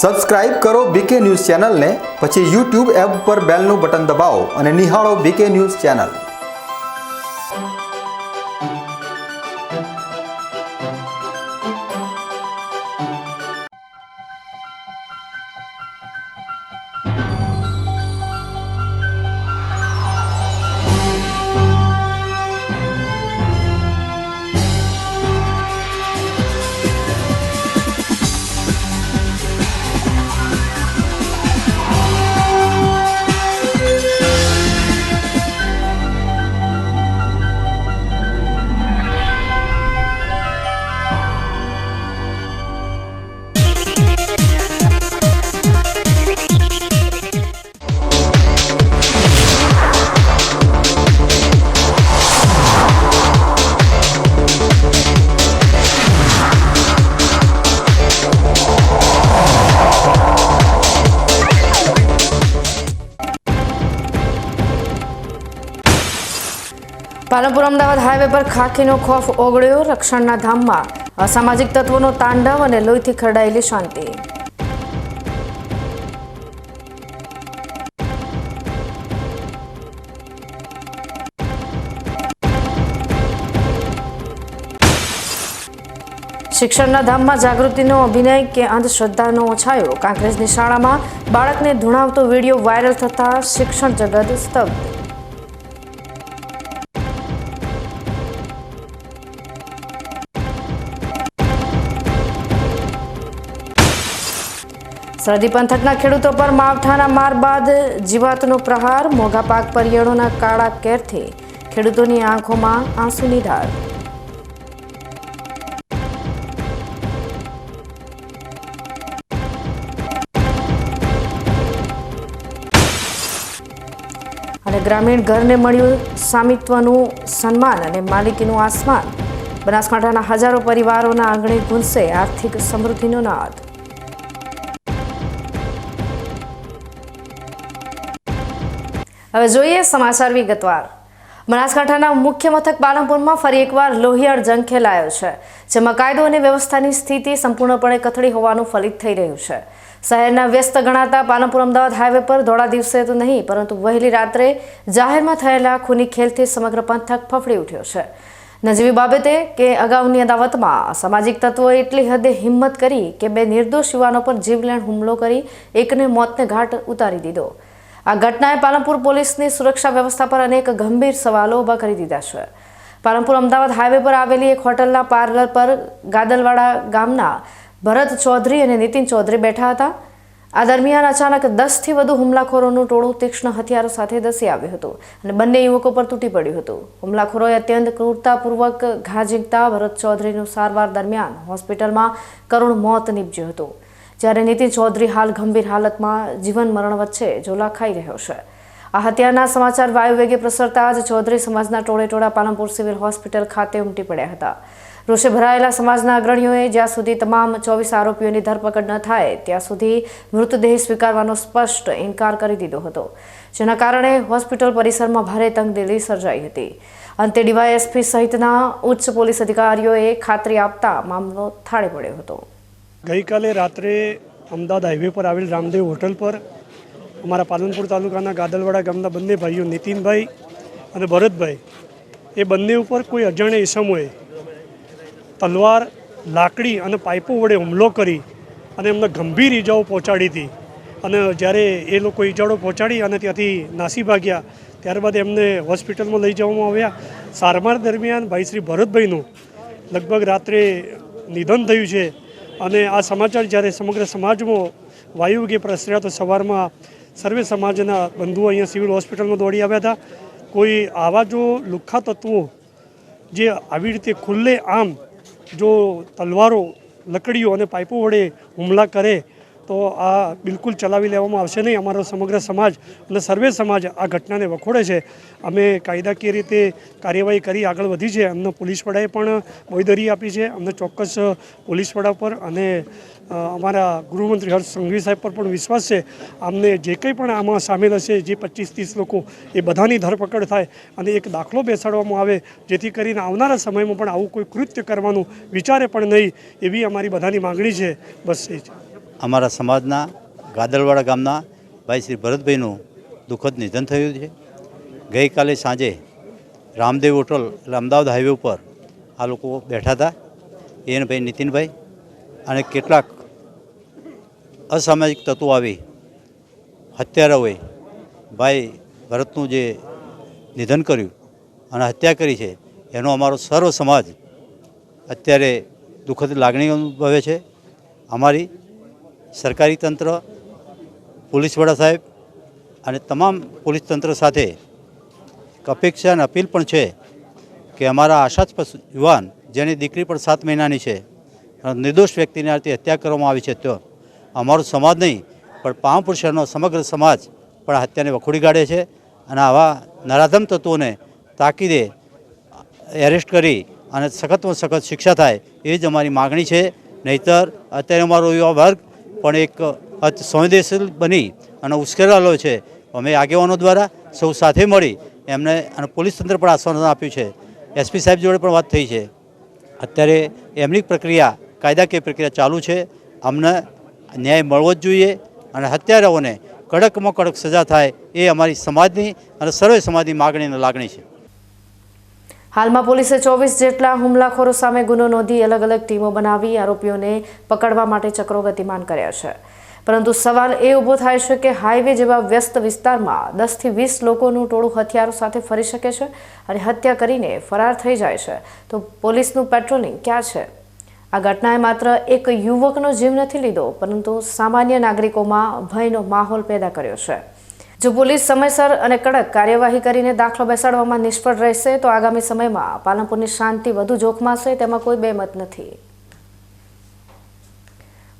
Subscribe કરો બીકે news ચેનલને, પછી YouTube એપ પર બેલનું બટન દબાવો અને નિહાળો BK news channel. Palanpur Ahmedabad highway પર ખાખીનો ખોફ ઓગળ્યો। રક્ષણના ધામમાં અસામાજિક તત્વોનો તાંડવ અને લોહીથી ખરડાયેલી શાંતિ। શિક્ષણના ધામમાં જાગૃતિનો અભિનય કે અંધશ્રદ્ધાનો છાયો। કાંકરેજની શાળામાં બાળકને ધૂણાવતો વિડીયો વાયરલ થતા શિક્ષણ જગત સ્તબ્ધ। સરહદી પંથકના ખેડૂતો પર માવઠાના માર બાદ જીવાતનો પ્રહાર। મોંઘા પાક પરિયાળોના કાળા કેરથી ખેડૂતોની આંખોમાં આંસુની ધાર। અને ગ્રામીણ ઘરને મળ્યું સ્વામિત્વનું સન્માન અને માલિકીનું આસમાન। બનાસકાંઠાના હજારો પરિવારોના આંગણે ગુંજશે આર્થિક સમૃદ્ધિનો નાદ। હવે જોઈએ સમાચાર વિગતવાર। બનાસકાંઠાના મુખ્ય મથક પાલનપુરમાં ફરી એકવાર લોહિયાળ જંગ ખેલાયો છે, જેમાં કાયદો અને વ્યવસ્થાની સ્થિતિ સંપૂર્ણપણે કથળી હોવાનું ફલિત થઈ રહ્યું છે। શહેરના વ્યસ્ત ગણાતા પાલનપુર અમદાવાદ હાઈવે પર ધોળા દિવસે તો નહીં, પરંતુ વહેલી રાત્રે જાહેરમાં થયેલા ખૂની ખેલથી સમગ્ર પંથક ફફડી ઉઠ્યો છે। નજીવી બાબતે કે અગાઉની અદાવતમાં અસામાજિક તત્વોએ એટલી હદે હિંમત કરી કે બે નિર્દોષ યુવાનો પર જીવલેણ હુમલો કરી એકને મોતને ઘાટ ઉતારી દીધો। આ ઘટનાએ પાલનપુર પોલીસની સુરક્ષા વ્યવસ્થા પર અનેક ગંભીર સવાલો ઊભા કરી દીધા છે। પાલનપુર અમદાવાદ હાઈવે પર આવેલી એક હોટલના પાર્લર પર ગાદલવાડા ગામના ભરત ચૌધરી અને નીતિન ચૌધરી બેઠા હતા। આ દરમિયાન અચાનક 10થી વધુ હુમલાખોરોનું ટોળું તીક્ષ્ણ હથિયારો સાથે ધસી આવ્યું હતું અને બંને યુવકો પર તૂટી પડ્યું હતું। હુમલાખોરોએ અત્યંત ક્રૂરતાપૂર્વક ઘા ઝીંકતા ભરત ચૌધરીનું સારવાર દરમિયાન હોસ્પિટલમાં કરુણ મોત નીપજ્યું હતું, જ્યારે નીતિન ચૌધરી હાલ ગંભીર હાલતમાં જીવન મરણ વચ્ચે ઝોલા ખાઈ રહ્યો છે। આ હત્યાના સમાચાર વાયુવેગે પ્રસરતા જ ચૌધરી સમાજના ટોળેટોળા પાલનપુર સિવિલ હોસ્પિટલ ખાતે ઉમટી પડ્યા હતા। રોષે ભરાયેલા સમાજના અગ્રણીઓએ જ્યાં સુધી તમામ 24 આરોપીઓની ધરપકડ ન થાય ત્યાં સુધી મૃતદેહ સ્વીકારવાનો સ્પષ્ટ ઇનકાર કરી દીધો હતો, જેના કારણે હોસ્પિટલ પરિસરમાં ભારે તંગદિલી સર્જાઈ હતી। અંતે ડીવાયએસપી સહિતના ઉચ્ચ પોલીસ અધિકારીઓએ ખાતરી આપતા મામલો થાળે પડ્યો હતો। ગઈકાલે રાત્રે અમદાવાદ હાઈવે પર આવેલ રામદેવ હોટલ પર અમારા પાલનપુર તાલુકાના ગાદલવાડા ગામના બંને ભાઈઓ નીતિનભાઈ અને ભરતભાઈ, એ બંને ઉપર કોઈ અજાણ્યા ઈસમોએ તલવાર, લાકડી અને પાઇપો વડે હુમલો કરી અને એમને ગંભીર ઈજાઓ પહોંચાડી હતી। અને જ્યારે એ લોકો ઈજાઓ પહોંચાડી અને ત્યાંથી નાસી ભાગ્યા, ત્યારબાદ એમને હોસ્પિટલમાં લઈ જવામાં આવ્યા। સારવાર દરમિયાન ભાઈ શ્રી ભરતભાઈનું લગભગ રાત્રે નિધન થયું છે। અને આ સમાચાર જ્યારે સમગ્ર સમાજમાં વાયુવેગે પ્રસર્યા તો સવારમાં સર્વે સમાજના બંધુઓ અહીંયા સિવિલ હોસ્પિટલમાં દોડી આવ્યા હતા। કોઈ આવા જો લુખ્ખા તત્વો જે આવી રીતે ખુલ્લે આમ જો તલવારો, લકડીઓ અને પાઇપો વડે હુમલા કરે તો આ બિલકુલ ચલાવી લેવામાં આવશે નહીં। અમારો સમગ્ર સમાજ અને સર્વે સમાજ આ ઘટનાને વખોડે છે। અમે કાયદાકીય રીતે કાર્યવાહી કરી આગળ વધી છે। અમને પોલીસ વડાએ પણ બાંયધરી આપી છે। અમને ચોક્કસ પોલીસ વડા પર અને અમારા ગૃહમંત્રી હર્ષ સંઘવી સાહેબ પર પણ વિશ્વાસ છે। અમને જે કંઈ પણ આમાં સામેલ હશે, જે 25-30 લોકો, એ બધાની ધરપકડ થાય અને એક દાખલો બેસાડવામાં આવે, જેથી કરીને આવનારા સમયમાં પણ આવું કોઈ કૃત્ય કરવાનું વિચારે પણ નહીં, એવી અમારી બધાની માગણી છે। બસ એ જ। અમારા સમાજના ગાદલવાડા ગામના ભાઈ શ્રી ભરતભાઈનું દુઃખદ નિધન થયું છે. ગઈકાલે સાંજે રામદેવ હોટલ એટલે અમદાવાદ હાઈવે ઉપર આ લોકો બેઠા હતા. એને ભાઈ નીતિનભાઈ અને કેટલાક અસામાજિક તત્વો આવી હત્યારાઓએ ભાઈ ભરતનું જે નિધન કર્યું અને હત્યા કરી છે એનો અમારો સર્વ સમાજ અત્યારે દુઃખદ લાગણી અનુભવે છે. અમારી સરકારી તંત્ર, પોલીસ વડા સાહેબ અને તમામ પોલીસ તંત્ર સાથે અપેક્ષા અને અપીલ પણ છે કે અમારા આશાસ્પદ યુવાન જેની દીકરી પણ 7 મહિનાની છે, નિર્દોષ વ્યક્તિની આ રીતે હત્યા કરવામાં આવી છે, તો અમારો સમાજ નહીં પણ પામપુર શહેરનો સમગ્ર સમાજ પણ આ હત્યાને વખોડી કાઢે છે અને આવા નરાધમ તત્વોને તાકીદે એરેસ્ટ કરી અને સખતમાં સખત શિક્ષા થાય એ જ અમારી માગણી છે. નહીંતર અત્યારે અમારો યુવા વર્ગ પણ એક સંવેદનશીલ બની અને ઉશ્કેરાયેલો છે. અમે આગેવાનો દ્વારા સૌ સાથે મળી એમને અને પોલીસ તંત્ર પણ આશ્વાસન આપ્યું છે. એસપી સાહેબ જોડે પણ વાત થઈ છે. અત્યારે એમની પ્રક્રિયા, કાયદાકીય પ્રક્રિયા ચાલુ છે. અમને ન્યાય મળવો જ જોઈએ અને હત્યારાઓને કડકમાં કડક સજા થાય એ અમારી સમાજની અને સર્વે સમાજની માગણી અને લાગણી છે. હાલમાં પોલીસે 24 જેટલા હુમલાખોરો સામે ગુનો નોંધી અલગ અલગ ટીમો બનાવી આરોપીઓને પકડવા માટે ચક્રો ગતિમાન કર્યા છે. પરંતુ સવાલ એ ઊભો થાય છે કે હાઈવે જેવા વ્યસ્ત વિસ્તારમાં 10 થી 20 લોકોનું ટોળું હથિયારો સાથે ફરી શકે છે અને હત્યા કરીને ફરાર થઈ જાય છે, તો પોલીસનું પેટ્રોલિંગ ક્યાં છે? આ ઘટનાએ માત્ર એક યુવકનો જીવ નથી લીધો, પરંતુ સામાન્ય નાગરિકોમાં ભયનો માહોલ પેદા કર્યો છે. જો પોલીસ સમયસર અને કડક કાર્યવાહી કરીને દાખલો બેસાડવામાં નિષ્ફળ રહેશે તો આગામી સમયમાં પાલનપુરની શાંતિ વધુ જોખમાશે, તેમાં કોઈ બેમત નથી.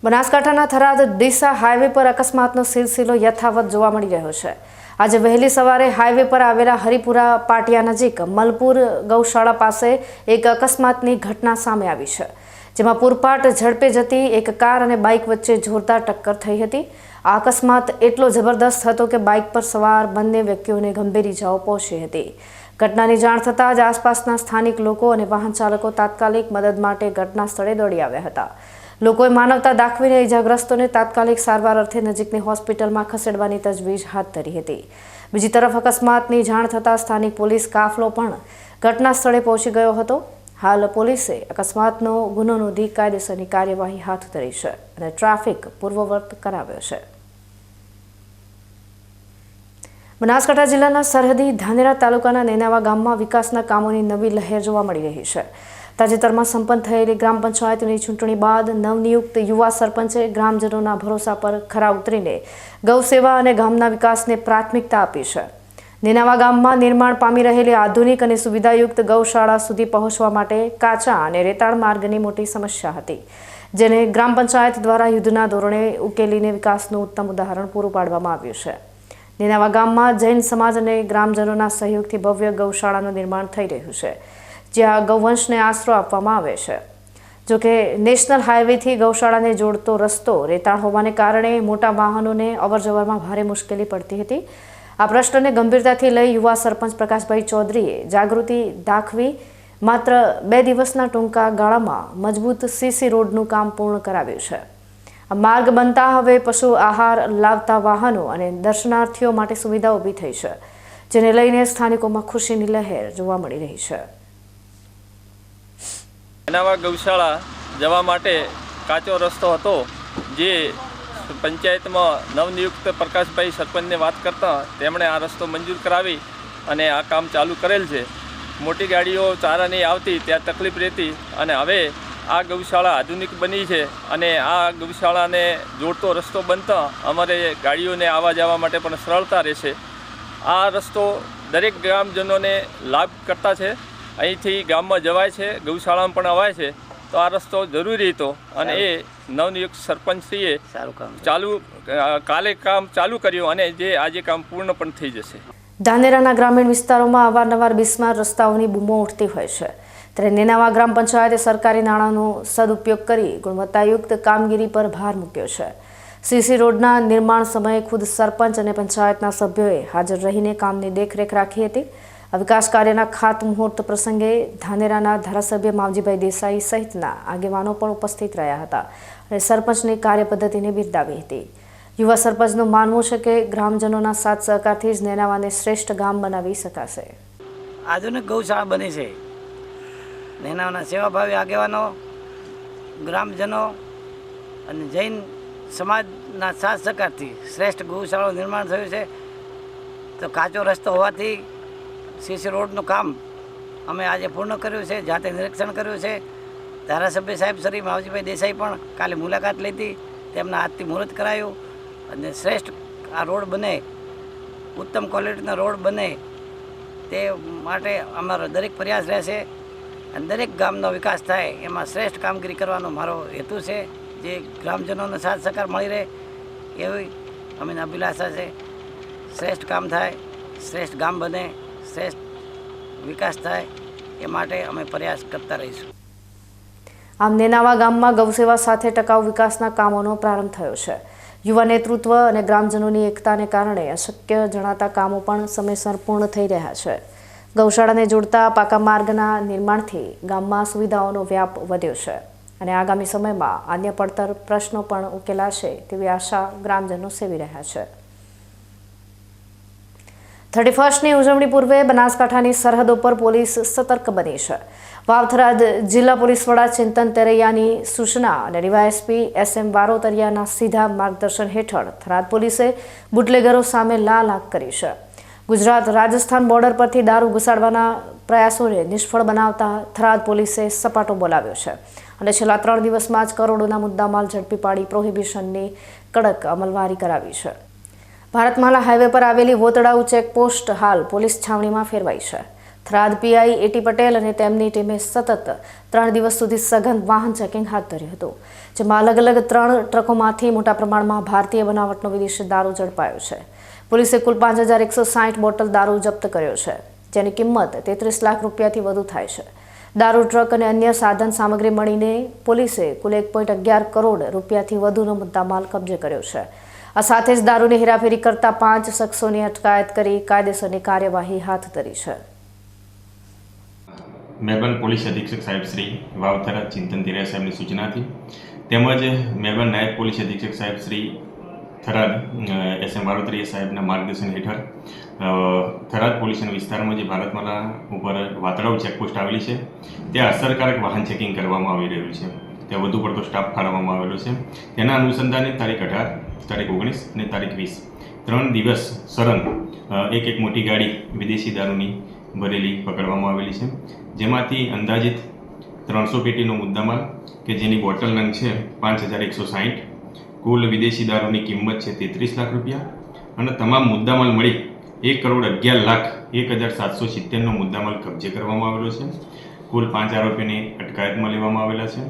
બનાસકાંઠાના થરાદ ડીસા હાઈવે પર અકસ્માતનો સિલસિલો યથાવત જોવા મળી રહ્યો છે. આજે વહેલી સવારે હાઈવે પર આવેલા હરિપુરા પાટિયા નજીક મલપુર ગૌશાળા પાસે એક અકસ્માતની ઘટના સામે આવી છે, જેમાં પૂરપાટ ઝડપે જતી એક કાર અને બાઇક વચ્ચે જોરદાર ટક્કર થઈ હતી. આ અકસ્માત એટલો જબરદસ્ત હતો કે બાઇક પર સવાર બંને વ્યક્તિઓને ગંભીર ઇજાઓ પહોંચી હતી. ઘટનાની જાણ થતાં જ આસપાસના સ્થાનિક લોકો અને વાહન ચાલકો તાત્કાલિક મદદ માટે ઘટના સ્થળે દોડી આવ્યા હતા. લોકોએ માનવતા દાખવીને ઇજાગ્રસ્તોને તાત્કાલિક સારવાર અર્થે નજીકની હોસ્પિટલમાં ખસેડવાની તજવીજ હાથ ધરી હતી. બીજી તરફ અકસ્માતની જાણ થતાં સ્થાનિક પોલીસ કાફલો પણ ઘટના સ્થળે પહોંચી ગયો હતો. હાલ પોલીસે અકસ્માતનો ગુનો નોંધી કાયદેસરની કાર્યવાહી હાથ ધરી છે અને ટ્રાફિક પૂર્વવત કરાવ્યો છે. બનાસકાંઠા જિલ્લાના સરહદી ધાનેરા તાલુકાના નેનાવા ગામમાં વિકાસના કામોની નવી લહેર જોવા મળી રહી છે. તાજેતરમાં સંપન્ન થયેલી ગ્રામ પંચાયતની ચૂંટણી બાદ નવનિયુક્ત યુવા સરપંચે ગ્રામજનોના ભરોસા પર ખરા ઉતરીને ગૌસેવા અને ગામના વિકાસને પ્રાથમિકતા આપી છે. નેનાવા ગામમાં નિર્માણ પામી રહેલી આધુનિક અને સુવિધાયુક્ત ગૌશાળા સુધી પહોંચવા માટે કાચા અને રેતાળ માર્ગની મોટી સમસ્યા હતી, જેને ગ્રામ પંચાયત દ્વારા યુદ્ધના ધોરણે ઉકેલીને વિકાસનું ઉત્તમ ઉદાહરણ પૂરું પાડવામાં આવ્યું છે. નેનાવા ગામમાં જૈન સમાજ અને ગ્રામજનોના સહયોગથી ભવ્ય ગૌશાળાનું નિર્માણ થઈ રહ્યું છે, જ્યાં ગૌવંશને આશરો આપવામાં આવે છે. જોકે નેશનલ હાઈવેથી ગૌશાળાને જોડતો રસ્તો રેતાળ હોવાને કારણે મોટા વાહનોને અવરજવરમાં ભારે મુશ્કેલી પડતી હતી. આ પ્રશ્નને ગંભીરતાથી લઈ યુવા સરપંચ પ્રકાશભાઈ ચૌધરીએ જાગૃતિ દાખવી માત્ર 2 દિવસના ટૂંકા ગાળામાં મજબૂત સીસી રોડનું કામ પૂર્ણ કરાવ્યું છે. આ માર્ગ બનતા હવે પશુ આહાર લાવતા વાહનો અને દર્શનાર્થીઓ માટે સુવિધા ઊભી થઈ છે, જેને લઈને સ્થાનિકોમાં ખુશીની લહેર જોવા મળી રહી છે. નેનાવા ગૌશાળા જવા માટે કાચો રસ્તો હતો, જે પંચાયતમાં નવનિયુક્ત પ્રકાશભાઈ સરપંચને વાત કરતા તેમણે આ રસ્તો મંજૂર કરાવી અને આ કામ ચાલુ કરેલ છે. મોટી ગાડીઓ ચારા નહીં આવતી, ત્યાં તકલીફ રહેતી, અને હવે આ ગૌશાળા આધુનિક બની છે અને આ ગૌશાળાને જોડતો રસ્તો બનતા અમારે ગાડીઓને આવવા જવા માટે પણ સરળતા રહેશે. આ રસ્તો દરેક ગ્રામજનોને લાભ કરતા છે. અહીંથી ગામમાં જવાય છે, ગૌશાળામાં પણ અવાય છે, તો આ રસ્તો જરૂરી હતો અને એ નવનિયુક્ત સરપંચશ્રીએ કાલે કામ ચાલુ કર્યું અને જે આજે કામ પૂર્ણ પણ થઈ જશે. ધાનેરાના ગ્રામીણ વિસ્તારોમાં અવારનવાર બિસ્માર રસ્તાઓની બૂમો ઉઠતી હોય છે, ત્યારે નેનાવા ગ્રામ પંચાયતે સરકારી નાણાંનો સદુપયોગ કરી ગુણવત્તાયુક્ત કામગીરી પર ભાર મૂક્યો છે. સીસી રોડના નિર્માણ સમયે ખુદ સરપંચ અને પંચાયતના સભ્યોએ હાજર રહીને કામની દેખરેખ રાખી હતી આ વિકાસ કાર્યના ખાતમુહૂર્ત પ્રસંગે ધાનેરાના ધારાસભ્ય માવજીભાઈ દેસાઈ સહિતના આગેવાનો પણ ઉપસ્થિત રહ્યા હતા અને સરપંચની કાર્યપદ્ધતિને બિરદાવી હતી. યુવા સરપંચનું માનવું છે કે ગ્રામજનોના સાથ સહકારથી જ નેનાવાને શ્રેષ્ઠ ગામ બનાવી શકાશે. આધુનિક ગૌશાળા બની છે. નેનાવાના સેવાભાવી આગેવાનો, ગ્રામજનો અને જૈન સમાજના સાથ સહકારથી શ્રેષ્ઠ ગૌશાળાનું નિર્માણ થયું છે. તો કાચો રસ્તો હોવાથી સીસી રોડનું કામ અમે આજે પૂર્ણ કર્યું છે, જાતે નિરીક્ષણ કર્યું છે. ધારાસભ્ય સાહેબ શ્રી માવજીભાઈ દેસાઈ પણ કાલે મુલાકાત લીધી, તેમના હાથથી મુહૂર્ત કરાયું અને શ્રેષ્ઠ આ રોડ બને, ઉત્તમ ક્વોલિટીના રોડ બને તે માટે અમારો દરેક પ્રયાસ રહેશે અને દરેક ગામનો વિકાસ થાય એમાં શ્રેષ્ઠ કામગીરી કરવાનો મારો હેતુ છે. જે ગ્રામજનોનો સાથ સહકાર મળી રહે એવી અમે અભિલાષા છે. શ્રેષ્ઠ કામ થાય, શ્રેષ્ઠ ગામ બને, શ્રેષ્ઠ વિકાસ થાય એ માટે અમે પ્રયાસ કરતા રહીશું. આમ નેનાવા ગામમાં ગૌસેવા સાથે ટકાઉ વિકાસના કામોનો પ્રારંભ થયો છે. યુવા નેતૃત્વ અને ગ્રામજનોની એકતાને કારણે અશક્ય જણાતા કામો પણ સમયસર પૂર્ણ થઈ રહ્યા છે. ગૌશાળાને જોડતા પાકા માર્ગના નિર્માણથી ગામમાં સુવિધાઓનો વ્યાપ વધ્યો છે અને આગામી સમયમાં અન્ય પડતર પ્રશ્નો પણ ઉકેલાશે તેવી આશા ગ્રામજનો સેવી રહ્યા છે. 31ની ઉજવણી પૂર્વે બનાસકાંઠાની સરહદો પર પોલીસ સતર્ક બની છે. વાવ-થરાદ જિલ્લા પોલીસ વડા ચિંતન તેરૈયાની સૂચના અને ડીવાયએસપી SM વારોતરિયાના સીધા માર્ગદર્શન હેઠળ થરાદ પોલીસે બુટલેગરો સામે લાલ આંખ કરી છે. ગુજરાત રાજસ્થાન બોર્ડર પરથી દારૂ ઘુસાડવાના પ્રયાસોને નિષ્ફળ બનાવતા થરાદ પોલીસે સપાટો બોલાવ્યો છે અને છેલ્લા 3 દિવસમાં જ કરોડોના મુદ્દામાલ ઝડપી પાડી પ્રોહિબિશનની કડક અમલવારી કરાવી છે. ભારતમાલા હાઈવે પર આવેલી વોતડાઉ ચેકપોસ્ટ હાલ પોલીસ છાવણીમાં ફેરવાઈ છે. થરાદ PI AT પટેલ અને તેમની ટીમે સતત 3 દિવસ સુધી સઘન વાહન ચેકિંગ હાથ ધર્યું હતું, જેમાં અલગ-અલગ 3 ટ્રકોમાંથી મોટા પ્રમાણમાં ભારતીય બનાવટનો વિદેશી દારૂ ઝડપાયો છે. પોલીસે કુલ 5160 બોટલ દારૂ જપ્ત કર્યો છે, જેની કિંમત 33 લાખ રૂપિયાથી વધુ થાય છે. દારૂ ટ્રક અને અન્ય સાધન સામગ્રી મળીને પોલીસે કુલ 1.11 કરોડ રૂપિયાથી વધુનો મુદ્દામાલ કબજે કર્યો છે. આ સાથે જ દારૂની હેરાફેરી કરતા 5 શખ્સોની અટકાયત કરી કાયદેસરની કાર્યવાહી હાથ ધરી છે. મહેરબાન પોલીસ અધિક્ષક સાહેબ શ્રી વાવ-થરાદ ચિંતન તેરૈયા સાહેબની સૂચનાથી તેમજ મહેરબાન નાયબ પોલીસ અધિક્ષક સાહેબ શ્રી થરાદ SM વારોતરિયા સાહેબના માર્ગદર્શન હેઠળ થરાદ પોલીસના વિસ્તારમાં જે ભારતમાલા ઉપર વાતડાઉ ચેકપોસ્ટ આવેલી છે ત્યાં અસરકારક વાહન ચેકિંગ કરવામાં આવી રહ્યું છે. ત્યાં વધુ પડતો સ્ટાફ ફાળવવામાં આવેલો છે. તેના અનુસંધાને તારીખ 18, તારીખ 19 અને તારીખ 20 3 દિવસ સળંગ એક મોટી ગાડી વિદેશી દારૂની ભરેલી પકડવામાં આવેલી છે, જેમાંથી અંદાજિત 300 પેટીનો મુદ્દામાલ કે જેની બોટલ નંગ છે 5160, કુલ વિદેશી દારૂની કિંમત છે 33 લાખ રૂપિયા અને તમામ મુદ્દામાલ મળી 1,11,01,770નો મુદ્દામાલ કબજે કરવામાં આવેલો છે. કુલ 5 આરોપીને અટકાયતમાં લેવામાં આવેલા છે,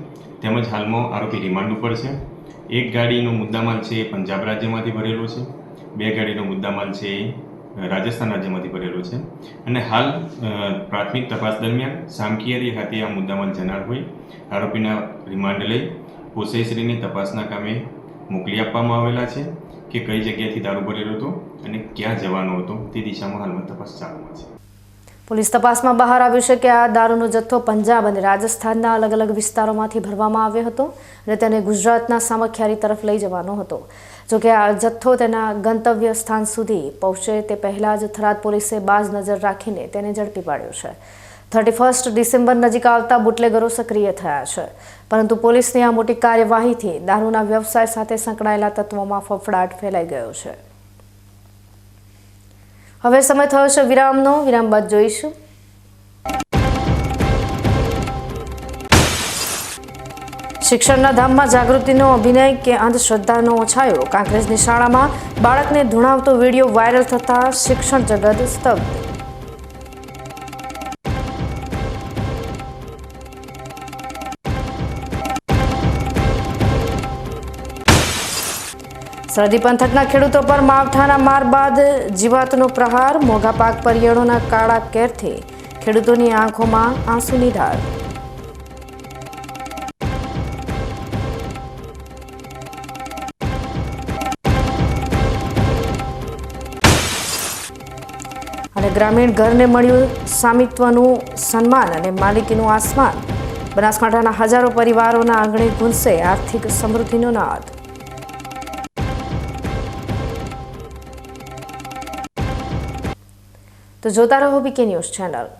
તેમજ હાલમાં આરોપી રિમાન્ડ ઉપર છે. એક ગાડીનો મુદ્દામાલ છે એ પંજાબ રાજ્યમાંથી ભરેલો છે, 2 ગાડીનો મુદ્દામાલ છે એ રાજસ્થાન રાજ્યમાંથી ભરેલો છે અને હાલ પ્રાથમિક તપાસ દરમિયાન સામખિયારી ખાતે આ મુદ્દામાલ જનાર હોય આરોપીના રિમાન્ડ લઈ પોસેસરીની તપાસના કામે મોકલી આપવામાં આવેલા છે કે કઈ જગ્યાએથી દારૂ ભરેલો હતો અને ક્યાં જવાનો હતો તે દિશામાં હાલમાં તપાસ ચાલુમાં છે. પોલીસ તપાસમાં બહાર આવ્યું છે કે આ દારૂનો જથ્થો પંજાબ અને રાજસ્થાનના અલગ-અલગ વિસ્તારોમાંથી ભરવામાં આવ્યો હતો અને તેને ગુજરાતના સામખિયારી તરફ લઈ જવાનો હતો. જોકે આ જથ્થો તેના ગંતવ્ય સ્થાન સુધી પહોંચે તે પહેલાં જ થરાદ પોલીસે બાજ નજર રાખીને તેને ઝડપી પાડ્યો છે. 31 ડિસેમ્બર નજીક આવતા બુટલેગરો સક્રિય થયા છે, પરંતુ પોલીસની આ મોટી કાર્યવાહીથી દારૂના વ્યવસાય સાથે સંકળાયેલા તત્વોમાં ફફડાટ ફેલાઈ ગયો છે. હવે સમય થયો છે વિરામનો. વિરામ બાદ જોઈશું શિક્ષણના ધામમાં જાગૃતિનો અભિનય કે અંધશ્રદ્ધાનો ઓછાયો. કાંકરેજની શાળામાં બાળકને ધૂણાવતો વિડીયો વાયરલ થતા શિક્ષણ જગત સ્તબ્ધ. સરહદી પંથકના ખેડૂતો પર માવઠાના માર બાદ જીવાતનો પ્રહાર. મોંઘા પાક પરિયાળોના કાળા કેરથી ખેડૂતોની આંખોમાં આંસુની ધાર. અને ગ્રામીણ ઘરને મળ્યું સ્વામિત્વનું સન્માન અને માલિકીનું આસમાન. બનાસકાંઠાના હજારો પરિવારોના આંગણે ગુંજશે આર્થિક સમૃદ્ધિનો નાદ. તો જોતા રહો બીકે ન્યૂઝ ચેનલ.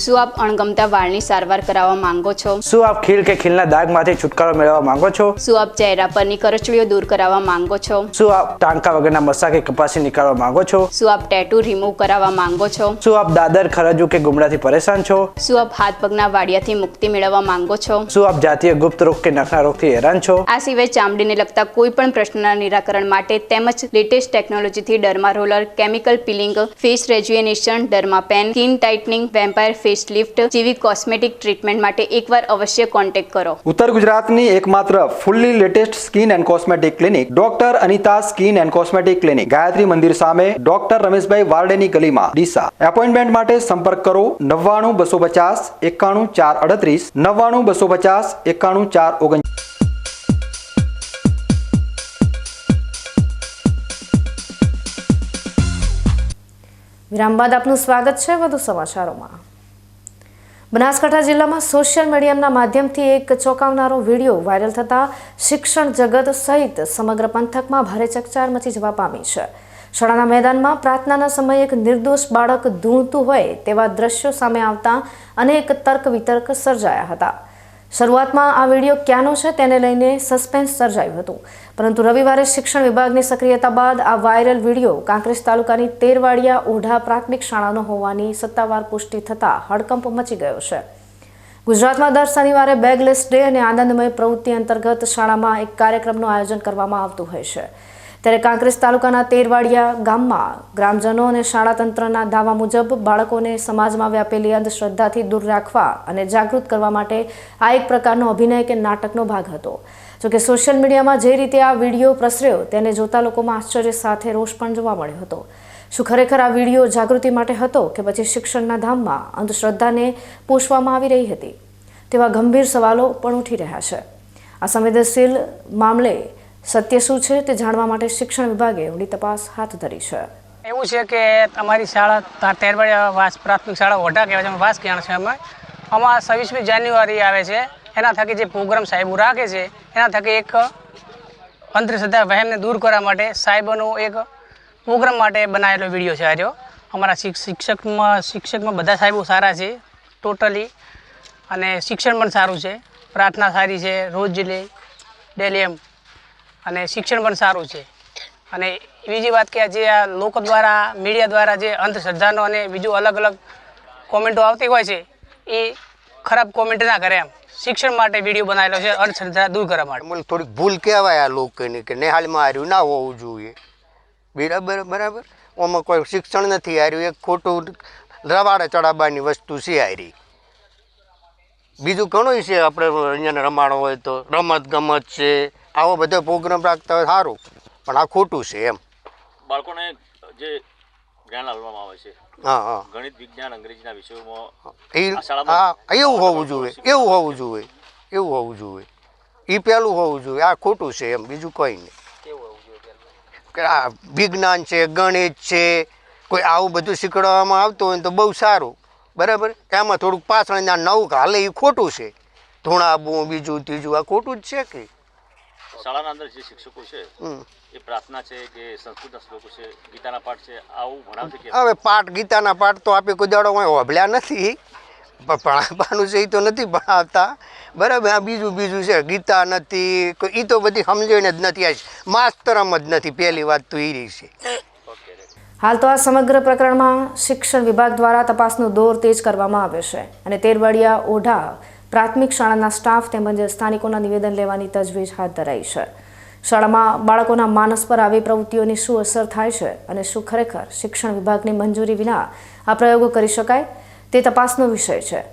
શું આપ અણગમતા વાળની સારવાર કરાવવા માંગો છો? શું આપ ખીલ કે ખીલના દાગમાંથી છુટકારો મેળવવા માંગો છો? શું આપ ચહેરા પરની કરચલીઓ દૂર કરાવવા માંગો છો? શું આપ ટાંકા વગરના મસા કે કપાસી નીકાળવા માંગો છો? શું આપ ટેટુ રિમૂવ કરાવવા માંગો છો? શું આપ દાદર ખરજુ કે ગુમડાથી પરેશાન છો? શું આપ હાથ પગના વાડિયાથી મુક્તિ મેળવવા માંગો છો? શું આપ જાતીય ગુપ્ત રોગ કે નખના રોગથી હેરાન છો? આ સિવાય ચામડીને લગતા કોઈ પણ પ્રશ્નના નિરાકરણ માટે તેમજ લેટેસ્ટ ટેકનોલોજીથી derma roller, chemical peeling, face rejuvenation, derma pen, skin tightening, vampire face lift જેવી કોસ્મેટિક ટ્રીટમેન્ટ માટે એકવાર અવશ્ય કોન્ટેક્ટ કરો. ઉત્તર ગુજરાતની એકમાત્ર fully latest skin and cosmetic clinic doctor Anita skin and cosmetic clinic, Gayatri Mandir સામે, ડોક્ટર રમેશભાઈ વારડેની ગલીમાં, ડીસા. એપોઇન્ટમેન્ટ માટે સંપર્ક કરો 99 250 91 438, 99 250 91 439. વિરામ બાદ આપનું સ્વાગત છે વધુ સમાચારોમાં. બનાસકાંઠા જિલ્લામાં સોશિયલ મીડિયાના માધ્યમથી એક ચોંકાવનારો વિડીયો વાયરલ થતા શિક્ષણ જગત સહિત સમગ્ર પંથકમાં ભારે ચકચાર મચી જવા પામી છે. શાળાના મેદાનમાં પ્રાર્થનાના સમયે એક નિર્દોષ બાળક ધૂળતું હોય તેવા દ્રશ્યો સામે આવતા અનેક તર્ક વિતર્ક સર્જાયા હતા. શરૂઆતમાં આ વિડીયો ક્યાંનો છે તેને લઈને સસ્પેન્સ સર્જાયું હતું, પરંતુ રવિવારે શિક્ષણ વિભાગની સક્રિયતા બાદ આ વાયરલ વિડીયો કાંકરેજ તાલુકાની તેરવાડિયા ઓઢા પ્રાથમિક શાળાનો હોવાની સત્તાવાર પુષ્ટિ થતાં હડકંપ મચી ગયો છે. ગુજરાતમાં દર શનિવારે બેગલેસ ડે અને આનંદમય પ્રવૃત્તિ અંતર્ગત શાળામાં એક કાર્યક્રમનું આયોજન કરવામાં આવતું હોય છે. ત્યારે કાંકરેજ તાલુકાના તેરવાડિયા ગામમાં ગ્રામજનો અને શાળા તંત્રના દાવા મુજબ બાળકોને સમાજમાં વ્યાપેલી અંધશ્રદ્ધાથી દૂર રાખવા અને જાગૃત કરવા માટે આ એક પ્રકારનો અભિનય કે નાટકનો ભાગ હતો. જોકે સોશિયલ મીડિયામાં જે રીતે આ વિડીયો પ્રસર્યો તેને જોતા લોકોમાં આશ્ચર્ય સાથે રોષ પણ જોવા મળ્યો હતો. શું ખરેખર આ વિડીયો જાગૃતિ માટે હતો કે પછી શિક્ષણના ધામમાં અંધશ્રદ્ધાને પોષવામાં આવી રહી હતી? તેવા ગંભીર સવાલો પણ ઉઠી રહ્યા છે. આ સંવેદનશીલ મામલે સત્ય શું છે તે જાણવા માટે શિક્ષણ વિભાગે ઊંડી તપાસ હાથ ધરી છે. એવું છે કે અમારી શાળા તેરવાડિયા વાસ પ્રાથમિક શાળા ઓઢા કહેવાય છે, વાસ કહેવાય છે. આમાં 26મી જાન્યુઆરી આવે છે, એના થકી જે પ્રોગ્રામ સાહેબો રાખે છે એના થકી એક અંધશ્રદ્ધા વહેમને દૂર કરવા માટે સાહેબોનો એક પ્રોગ્રામ માટે બનાવેલો વિડીયો છે. આર્યો અમારા શિક્ષકમાં બધા સાહેબો સારા છે ટોટલી, અને શિક્ષણ પણ સારું છે, પ્રાર્થના સારી છે, રોજ ડેલી એમ, અને શિક્ષણ પણ સારું છે. અને બીજી વાત કે જે આ લોકો દ્વારા મીડિયા દ્વારા જે અંધશ્રદ્ધાનો અને બીજું અલગ અલગ કોમેન્ટો આવતી હોય છે એ ખરાબ કોમેન્ટ ના કરે, એમ શિક્ષણ માટે વિડીયો બનાવેલો છે અંધશ્રદ્ધા દૂર કરવા માટે. મને થોડીક ભૂલ કહેવાય આ લોકોની કે નિહાળમાં હાર્યું ના હોવું જોઈએ. બરાબર આમાં કોઈ શિક્ષણ નથી હાર્યું, એક ખોટું રવાડે ચડાવવાની વસ્તુ છે હારી. બીજું ઘણું છે આપણે અહીંયા રમાડો હોય તો રમત ગમત છે, આવો બધો પ્રોગ્રામ રાખતા હોય સારું, પણ આ ખોટું છે એમ. બાળકોને જે જ્ઞાન આપવામાં આવે છે, હા, ગણિત, વિજ્ઞાન, અંગ્રેજીના વિષયોમાં એવું હોવું જોઈએ, એવું હોવું જોઈએ, એવું હોવું જોઈએ, એ પહેલું હોવું જોઈએ. આ ખોટું છે એમ, બીજું કંઈ નહીં. કે આ વિજ્ઞાન છે, ગણિત છે, કોઈ આવું બધું શીખવાડવામાં આવતું હોય તો બહુ સારું. બરાબર, એમાં થોડુંક પાછળના નવું હાલે એ ખોટું છે. ધૂણાબું બીજું ત્રીજું આ ખોટું જ છે. કે શાળાના અંદર જે શિક્ષકો છે એ પ્રાર્થના છે કે સંસ્કૃતના શ્લોકો છે, ગીતાના પાઠ છે, આવું ભણાવશે કે? હવે પાઠ ગીતાના પાઠ તો આપણે કોઈ દાડો હોભળ્યા નથી, ભણાવવાનું છે એ તો નથી ભણાવતા. બરાબર, આ બીજું છે, ગીતા નથી કોઈ, એ તો બધી સમજણ જ નથી, આ માસ્તરમ જ નથી. પહેલી વાત તો એ રહી છે. હાલ તો આ સમગ્ર પ્રકરણમાં શિક્ષણ વિભાગ દ્વારા તપાસનો દોર તેજ કરવામાં આવ્યો છે અને તેરવાડિયા ઓઢા પ્રાથમિક શાળાના સ્ટાફ તેમજ સ્થાનિકોના નિવેદન લેવાની તજવીજ હાથ ધરાઈ છે. શાળામાં બાળકોના માનસ પર આવી પ્રવૃત્તિઓની શું અસર થાય છે અને શું ખરેખર શિક્ષણ વિભાગની મંજૂરી વિના આ પ્રયોગો કરી શકાય તે તપાસનો વિષય છે.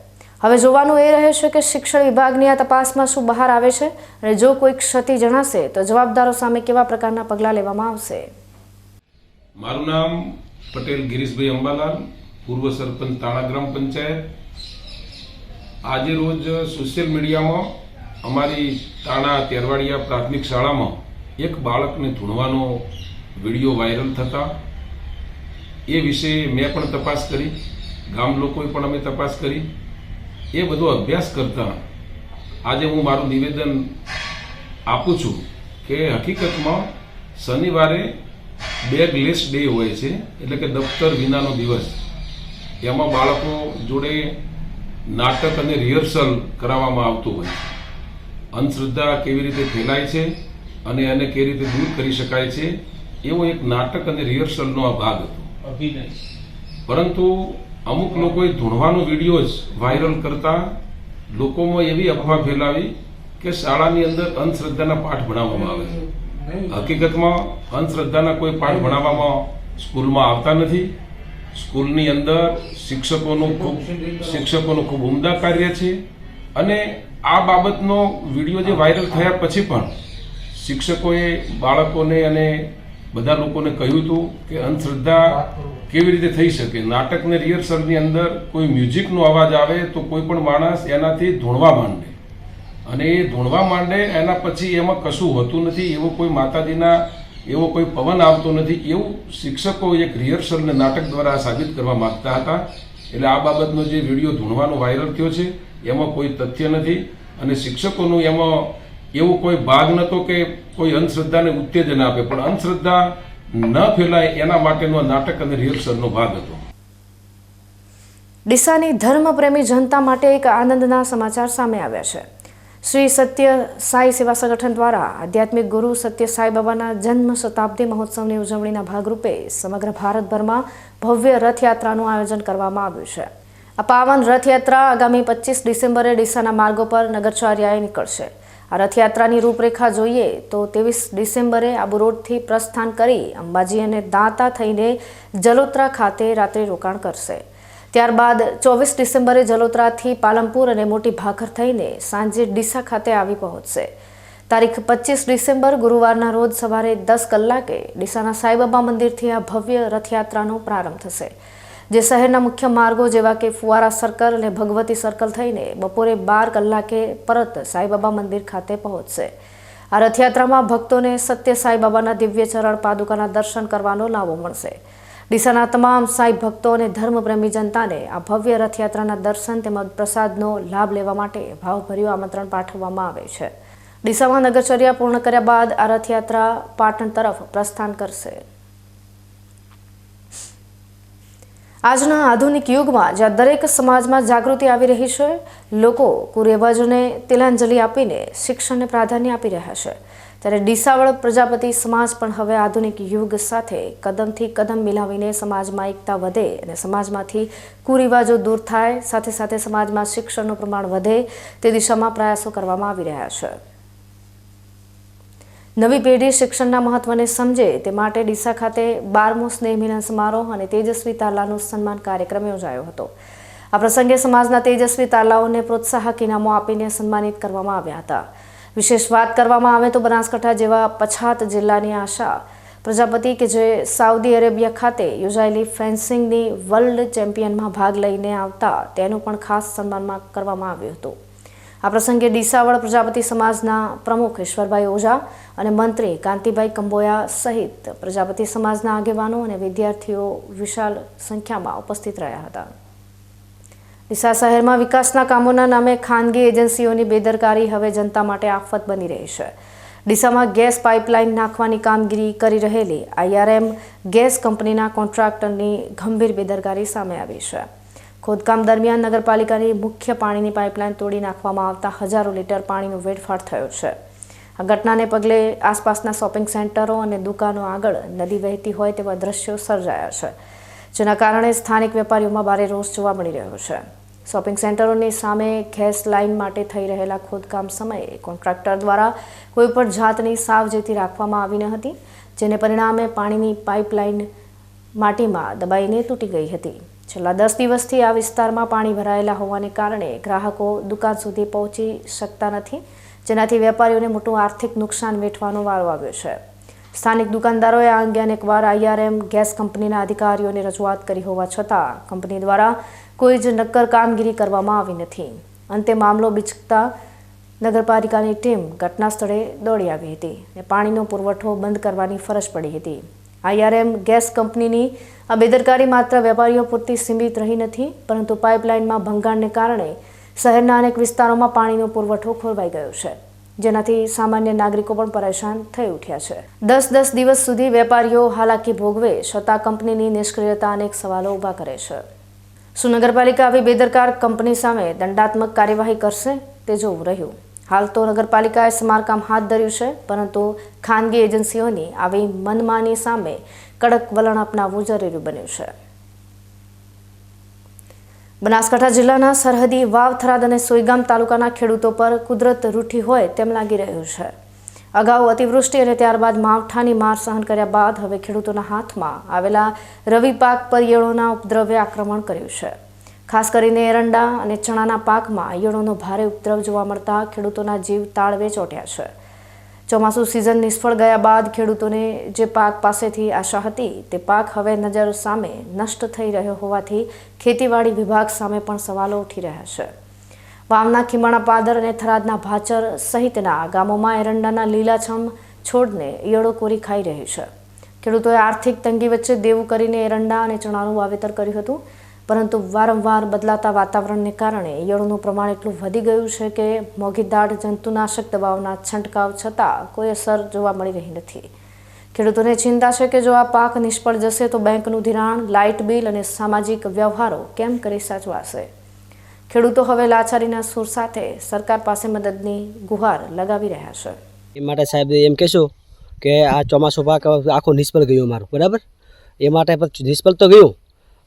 હવે જોવાનું એ રહે છે કે શિક્ષણ વિભાગની આ તપાસમાં શું બહાર આવે છે અને જો કોઈ ક્ષતિ જણાશે તો જવાબદારો સામે કેવા પ્રકારના પગલાં લેવામાં આવશે. મારું નામ પટેલ ગિરીશભાઈ અંબાલાલ, પૂર્વ સરપંચ તાણા ગ્રામ પંચાયત. આજે રોજ સોશિયલ મીડિયામાં અમારી તાણા તેરવાડિયા પ્રાથમિક શાળામાં એક બાળકને ધૂણવાનો વિડીયો વાયરલ થતા એ વિશે મેં પણ તપાસ કરી, ગામ લોકોએ પણ અમે તપાસ કરી. એ બધો અભ્યાસ કરતા આજે હું મારું નિવેદન આપું છું કે હકીકતમાં શનિવારે બેગલેસ ડે હોય છે, એટલે કે દફતર વિનાનો દિવસ. એમાં બાળકો જોડે નાટક અને રિહર્સલ કરાવવામાં આવતું હોય છે. અંધશ્રદ્ધા કેવી રીતે ફેલાય છે અને એને કેવી રીતે દૂર કરી શકાય છે એવો એક નાટક અને રિહર્સલનો આ ભાગ હતો. પરંતુ અમુક લોકોએ ધૂણવાનો વિડીયો જ વાયરલ કરતા લોકોમાં એવી અફવા ફેલાવી કે શાળાની અંદર અંધશ્રદ્ધાના પાઠ ભણાવવામાં આવે છે. હકીકતમાં અંધશ્રદ્ધાના કોઈ પાઠ ભણાવવામાં સ્કૂલમાં આવતા નથી. સ્કૂલની અંદર શિક્ષકોનું ખૂબ ઉમદા કાર્ય છે અને આ બાબતનો વિડીયો જે વાયરલ થયા પછી પણ શિક્ષકોએ બાળકોને અને બધા લોકોને કહ્યું હતું કે અંધશ્રદ્ધા કેવી રીતે થઈ શકે. નાટકને રિહર્સલની અંદર કોઈ મ્યુઝિકનો અવાજ આવે તો કોઈ પણ માણસ એનાથી ધૂણવા માંડે અને એ ધૂણવા માંડે એના પછી એમાં કશું હોતું નથી, એવો કોઈ માતાજીના એવો કોઈ પવન આવતો નથી, એવું શિક્ષકો એક રિહર્સલને નાટક દ્વારા સાબિત કરવા માંગતા હતા. એટલે આ બાબતનો જે વિડીયો ધૂણવાનો વાયરલ થયો છે એમાં કોઈ તથ્ય નથી અને શિક્ષકોનું એમાં એવો કોઈ ભાગ નહોતો કે કોઈ અંધશ્રદ્ધાને ઉત્તેજન આપે, પણ અંધશ્રદ્ધા ન ફેલાય એના માટેનો નાટક અને રિહર્સલનો ભાગ હતો. ડીસાની ધર્મપ્રેમી જનતા માટે એક આનંદના સમાચાર સામે આવ્યા છે. શ્રી સત્ય સાઈ સેવા સંગઠન દ્વારા આધ્યાત્મિક ગુરુ સત્ય સાઈ બાબાના જન્મ શતાબ્દી મહોત્સવની ઉજવણીના ભાગરૂપે સમગ્ર ભારતભરમાં ભવ્ય રથયાત્રાનું આયોજન કરવામાં આવ્યું છે. આ પાવન રથયાત્રા આગામી 25 ડિસેમ્બરે ડીસાના માર્ગો પર નગરચર્યાએ નીકળશે. આ રથયાત્રાની રૂપરેખા જોઈએ તો 23 ડિસેમ્બરે આબુ રોડથી પ્રસ્થાન કરી અંબાજી અને દાંતા થઈને જલોત્રા ખાતે રાત્રિ રોકાણ કરશે. ત્યારબાદ 24 ડિસેમ્બરે જલોત્રાથી પાલનપુર અને મોટી ભાખર થઈને સાંજે ડીસા ખાતે આવી પહોંચશે. તારીખ 25 ડિસેમ્બર ગુરુવારના રોજ સવારે 10 કલાકે ડીસાના સાઈબાબા મંદિરથી આ ભવ્ય રથયાત્રાનો પ્રારંભ થશે, જે શહેરના મુખ્ય માર્ગો જેવા કે ફુવારા સર્કલ અને ભગવતી સર્કલ થઈને બપોરે 12 કલાકે પરત સાઈબાબા મંદિર ખાતે પહોંચશે. આ રથયાત્રામાં ભક્તોને સત્ય સાઈબાબાના દિવ્ય ચરણ પાદુકાના દર્શન કરવાનો લાભો મળશે. ડીસાના તમામ સાઈ ભક્તો અને ધર્મપ્રેમી જનતાને આ ભવ્ય રથયાત્રાના દર્શન તેમજ પ્રસાદનો લાભ લેવા માટે ભાવભર્યું આમંત્રણ પાઠવવામાં આવે છે. ડીસામાં નગરચર્યા પૂર્ણ કર્યા બાદ આ રથયાત્રા પાટણ તરફ પ્રસ્થાન કરશે. આજના આધુનિક યુગમાં જ્યાં દરેક સમાજમાં જાગૃતિ આવી રહી છે, લોકો કુરિવાજોને તિલાંજલિ આપીને શિક્ષણને પ્રાધાન્ય આપી રહ્યા છે, ત્યારે ડીસાવળ પ્રજાપતિ સમાજ પણ હવે આધુનિક યુગ સાથે કદમથી કદમ મિલાવીને સમાજમાં એકતા વધે અને સમાજમાંથી કુરિવાજો દૂર થાય, સાથે સાથે સમાજમાં શિક્ષણનું પ્રમાણ વધે તે દિશામાં પ્રયાસો કરવામાં આવી રહ્યા છે. નવી પેઢી શિક્ષણના મહત્વને સમજે તે માટે ડીસા ખાતે 12મો સ્નેહ મિલન સમારોહ અને તેજસ્વી તારલાનું સન્માન કાર્યક્રમ યોજાયો હતો. આ પ્રસંગે સમાજના તેજસ્વી તારલાઓને પ્રોત્સાહક ઇનામો આપીને સન્માનિત કરવામાં આવ્યા હતા. વિશેષ વાત કરવામાં આવે તો બનાસકાંઠા જેવા પછાત જિલ્લાની આશા પ્રજાપતિ કે જે સાઉદી અરેબિયા ખાતે યોજાયેલી ફેન્સિંગની વર્લ્ડ ચેમ્પિયનમાં ભાગ લઈને આવતા તેનું પણ ખાસ સન્માન કરવામાં આવ્યું હતું. આ પ્રસંગે ડીસાવળ પ્રજાપતિ સમાજના પ્રમુખ ઈશ્વરભાઈ ઓઝા અને મંત્રી કાંતિભાઈ કંબોયા સહિત પ્રજાપતિ સમાજના આગેવાનો અને વિદ્યાર્થીઓ વિશાળ સંખ્યામાં ઉપસ્થિત રહ્યા હતા. ડીસા શહેરમાં વિકાસના કામોના નામે ખાનગી એજન્સીઓની બેદરકારી હવે જનતા માટે આફત બની રહી છે. ડીસામાં ગેસ પાઇપલાઇન નાખવાની કામગીરી કરી રહેલી IRM ગેસ કંપનીના કોન્ટ્રાક્ટરની ગંભીર બેદરકારી સામે આવી છે. ખોદકામ દરમિયાન નગરપાલિકાની મુખ્ય પાણીની પાઇપલાઇન તોડી નાખવામાં આવતા હજારો લીટર પાણીનો વેડફાટ થયો છે. આ ઘટનાને પગલે આસપાસના શોપિંગ સેન્ટરો અને દુકાનો આગળ નદી વહેતી હોય તેવા દ્રશ્યો સર્જાયા છે, જેના કારણે સ્થાનિક વેપારીઓમાં ભારે રોષ જોવા મળી રહ્યો છે. શોપિંગ સેન્ટરોની સામે ગેસ લાઇન માટે થઈ રહેલા ખોદકામ સમયે કોન્ટ્રાક્ટર દ્વારા કોઈપણ જાતની સાવચેતી રાખવામાં આવી ન હતી, જેને પરિણામે પાણીની પાઇપલાઇન માટીમાં દબાઈને તૂટી ગઈ હતી, છેલ્લા 10 દિવસથી આ વિસ્તારમાં પાણી ભરાયેલા હોવાને કારણે ગ્રાહકો દુકાન સુધી પહોંચી શકતા નથી, જેનાથી વેપારીઓને મોટું આર્થિક નુકસાન વેઠવાનો વારો આવ્યો છે. સ્થાનિક દુકાનદારોએ આ અંગે અનેકવાર IRM ગેસ કંપનીના અધિકારીઓને રજૂઆત કરી હોવા છતાં કંપની દ્વારા કોઈ જ નક્કર કામગીરી કરવામાં આવી નથી. અંતે મામલો બીચકતા નગરપાલિકાની ટીમ ઘટના સ્થળે દોડી આવી હતી અને પાણીનો પુરવઠો બંધ કરવાની ફરજ પડી હતી. IRM ગેસ કંપનીની આ બેદરકારી માત્ર વેપારીઓ પૂરતી સીમિત રહી નથી, પરંતુ પાઇપલાઇનમાં ભંગાણને કારણે શહેરના અનેક વિસ્તારોમાં પાણીનો પુરવઠો ખોરવાઈ ગયો છે, જેનાથી સામાન્ય નાગરિકો પણ પરેશાન થઈ ઉઠ્યા છે. 10 દિવસ સુધી વેપારીઓ હાલાકી ભોગવે છતાં કંપનીની નિષ્ક્રિયતા અનેક સવાલો ઊભા કરે છે. શું નગરપાલિકા આવી બેદરકાર કંપની સામે દંડાત્મક કાર્યવાહી કરશે તે જોવું રહ્યું. હાલ તો નગરપાલિકાએ સમારકામ હાથ ધર્યું છે, પરંતુ ખાનગી એજન્સીઓની આવી મનમાની સામે કડક વલણ અપનાવવું જરૂરી બન્યું છે. બનાસકાંઠા જિલ્લાના સરહદી વાવ, થરાદ અને સોયગામ તાલુકાના ખેડૂતો પર કુદરત રૂઠી હોય તેમ લાગી રહ્યું છે. અગાઉ અતિવૃષ્ટિ અને ત્યારબાદ માવઠાની માર સહન કર્યા બાદ હવે ખેડૂતોના હાથમાં આવેલા રવિ પાક પર ઈયળોના ઉપદ્રવે આક્રમણ કર્યું છે. ખાસ કરીને એરંડા અને ચણાના પાકમાં ઈયળોનો ભારે ઉપદ્રવ જોવા મળતા ખેડૂતોના જીવ તાળવે ચોંટ્યા છે. ચોમાસુ સિઝન નિષ્ફળ ગયા બાદ ખેડૂતોને જે પાક પાસેથી આશા હતી તે પાક હવે નજર સામે નષ્ટ થઈ રહ્યો હોવાથી ખેતીવાડી વિભાગ સામે પણ સવાલો ઉઠી રહ્યા છે. વાવના ખીમાણા પાદર અને થરાદના ભાચર સહિતના ગામોમાં એરંડાના લીલાછમ છોડને ઈયળો કોરી ખાઈ રહી છે. ખેડૂતોએ આર્થિક તંગી વચ્ચે દેવું કરીને એરંડા અને ચણાનું વાવેતર કર્યું હતું, પરંતુ વારંવાર બદલાતા વાતાવરણને કારણે ઈયળોનું પ્રમાણ એટલું વધી ગયું છે કે મોંઘીદાટ જંતુનાશક દવાઓના છંટકાવ છતાં કોઈ અસર જોવા મળી રહી નથી. ખેડૂતોને ચિંતા છે કે જો આ પાક નિષ્ફળ જશે તો બેંકનું ધિરાણ, લાઇટ બિલ અને સામાજિક વ્યવહારો કેમ કરી સાચવાશે. ખેડૂતો હવે લાચારીના સૂર સાથે સરકાર પાસે મદદની ગુહાર લગાવી રહ્યા છે. એ માટે સાહેબ એમ કહેશો કે આ ચોમાસું પાક આખો નિષ્ફળ ગયો મારું, બરાબર? એ માટે નિષ્ફળ તો ગયું.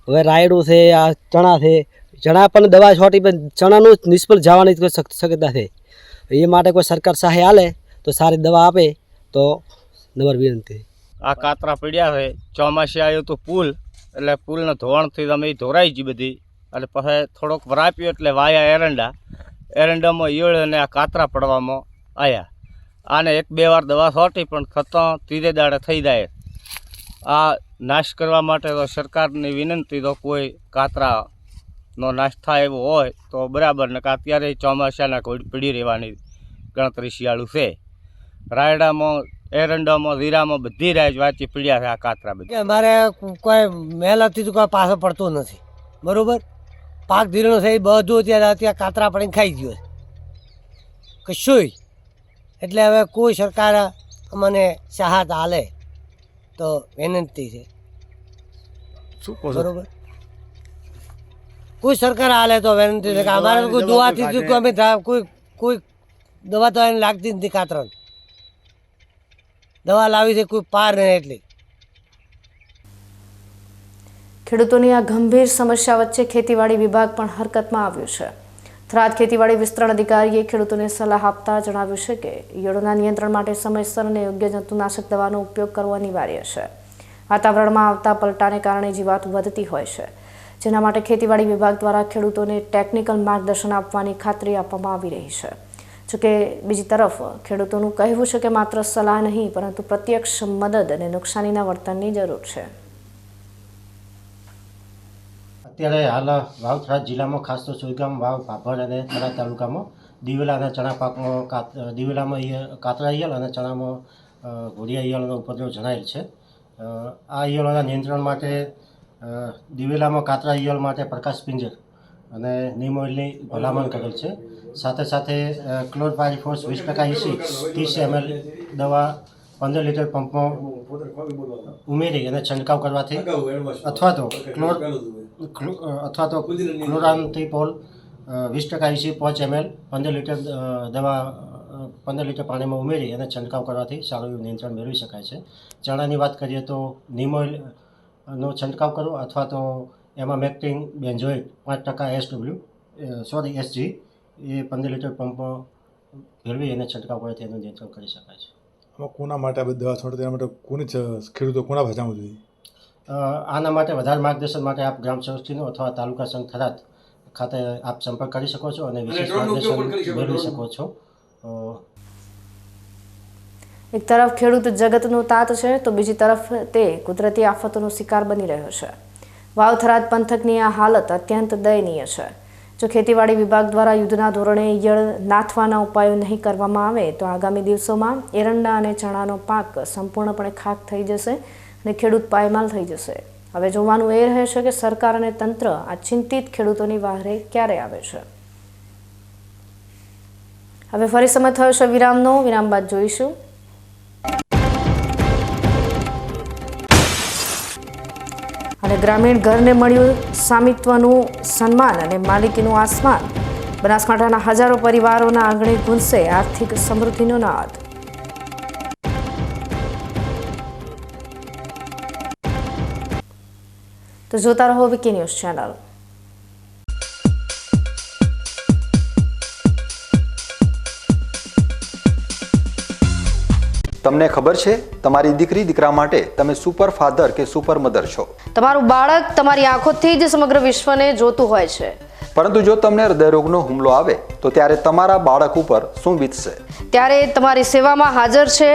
હવે રાયડું છે, આ ચણા છે, ચણા પણ દવા છોટી પણ ચણાનું નિષ્ફળ જવાની શક્યતા છે. એ માટે કોઈ સરકાર સહાય હાલે તો સારી દવા આપે તો નંબર વિનંતી. આ કાતરા પડ્યા છે, ચોમાસે આવ્યું તો પુલ, એટલે પુલના ધોવાણથી અમે ધોરાઈ ગઈ બધી, અને પછી થોડોક વરાપ્યો એટલે વાયા એરંડામાં ઈયળ અને આ કાતરા પડવામાં આવ્યા. આને 1-2 વાર દવા છોટી પણ થતાં ત્રીજે દાડે થઈ જાય. આ નાશ કરવા માટે તો સરકારની વિનંતી તો કોઈ કાતરાનો નાશ થાય એવો હોય તો બરાબર, ને અત્યારે ચોમાસાના પડી રહેવાની ગણતરી શિયાળું છે. રાયડામાં, એરંડામાં, જીરામાં બધી રાજ વાંચી પીડ્યા છે આ કાતરા બધી. અમારે કોઈ મહેનતથી તો કોઈ પાછો પડતો નથી, બરાબર? પાક ધીરણો છે એ બધું ત્યાં કાતરા પડીને ખાઈ ગયો કશું. એટલે હવે કોઈ સરકાર અમને સહાયત હાલે તો વિનંતી છે, બરોબર? કોઈ સરકાર હાલે તો વિનંતી છે કે અમારે કોઈ દવાથી અમે કોઈ દવા તો એને લાગતી નથી. કાતરા દવા લાવી છે કોઈ પાર નહીં. એટલી ખેડૂતોની આ ગંભીર સમસ્યા વચ્ચે ખેતીવાડી વિભાગ પણ હરકતમાં આવ્યું છે. થરાદ ખેતીવાડી વિસ્તરણ અધિકારીએ ખેડૂતોને સલાહ આપતા જણાવ્યું છે કે ઈયળોના નિયંત્રણ માટે સમયસર અને યોગ્ય જંતુનાશક દવાનો ઉપયોગ કરવો અનિવાર્ય છે. વાતાવરણમાં આવતા પલટાને કારણે જીવાત વધતી હોય છે, જેના માટે ખેતીવાડી વિભાગ દ્વારા ખેડૂતોને ટેકનિકલ માર્ગદર્શન આપવાની ખાતરી આપવામાં આવી રહી છે. જોકે બીજી તરફ ખેડૂતોનું કહેવું છે કે માત્ર સલાહ નહીં, પરંતુ પ્રત્યક્ષ મદદ અને નુકસાનીના વળતરની જરૂર છે. અત્યારે હાલ વાવ થરાદ જિલ્લામાં ખાસ તો સોયગામ, વાવ, ભાભર અને થરાદ તાલુકામાં દિવેલા અને ચણા પાકમાં દિવેલામાં કાતરા ઈયળ અને ચણામાં ઘોડિયા ઈયળનો ઉપદ્રવ જણાયેલ છે. આ ઈયળોના નિયંત્રણ માટે દિવેલામાં કાતરા ઈયળ માટે પ્રકાશ પિંજર અને નીમ ઓઇલની ભલામણ કરેલ છે. સાથે સાથે ક્લોરપાયરીફોસ 20% EC 30 ml દવા 15 લીટર પંપમાં ઉમેરી અને છંટકાવ કરવાથી અથવા તો ક્લોરાન્થિપોલ 20% EC 5 ml 15 લીટર દવા 15 લીટર પાણીમાં ઉમેરી અને છંટકાવ કરવાથી સારું એવું નિયંત્રણ મેળવી શકાય છે. ચણાની વાત કરીએ તો નીમ ઓઇલનો છંટકાવ કરવો અથવા તો એમાં મેક્ટિન બેન્ઝોઇટ 5% SG એ 15 લીટર પંપમાં ભેળવી અને છંટકાવ કરવાથી એનું નિયંત્રણ કરી શકાય છે. કોના માટે આ બધી દવા છોડો તેના માટે કોની ખેડૂતો કોના બચાવવું જોઈએ? આના માટે વધારે માર્ગદર્શન માટે આપ ગ્રામ સેવકશ્રીનો અથવા તાલુકા સંઘ થરાદ ખાતે આપ સંપર્ક કરી શકો છો અને વિશેષ માર્ગદર્શન મેળવી શકો છો. એક તરફ ખેડૂત જગતનો તાત છે તો બીજી તરફ તે કુદરતી આફતોનો શિકાર બની રહ્યો છે. વાવ થરાદ પંથકની આ હાલત અત્યંત દયનીય છે. જો ખેતીવાડી વિભાગ દ્વારા યુદ્ધના ધોરણે ઈયળ નાથવાના ઉપાયો નહીં કરવામાં આવે તો આગામી દિવસોમાં એરંડા અને ચણાનો પાક સંપૂર્ણપણે ખાક થઈ જશે અને ખેડૂત પાયમાલ થઈ જશે. હવે જોવાનું એ રહે છે કે સરકાર અને તંત્ર આ ચિંતિત ખેડૂતોની વહારે ક્યારે આવે છે. હવે ફરી સમય થયો છે વિરામનો. વિરામ બાદ જોઈશું અને ગ્રામીણ ઘરને મળ્યું સ્વામિત્વનું સન્માન અને માલિકીનું આસમાન. બનાસકાંઠાના હજારો પરિવારોના આંગણે ગુંજશે આર્થિક સમૃદ્ધિનો નાદ. તો જોતા રહો વીકે ન્યૂઝ ચેનલ. તમને ખબર છે તમારી દીકરી દીકરા માટે તમે સુપર ફાધર કે સુપર મધર છો. તમારું બાળક તમારી આંખોથી જ સમગ્ર વિશ્વને જોતું હોય છે. પરંતુ જો તમને હૃદયરોગનો હુમલો આવે તો ત્યારે તમારા બાળક ઉપર શું વીતશે? ત્યારે તમારી સેવામાં હાજર છે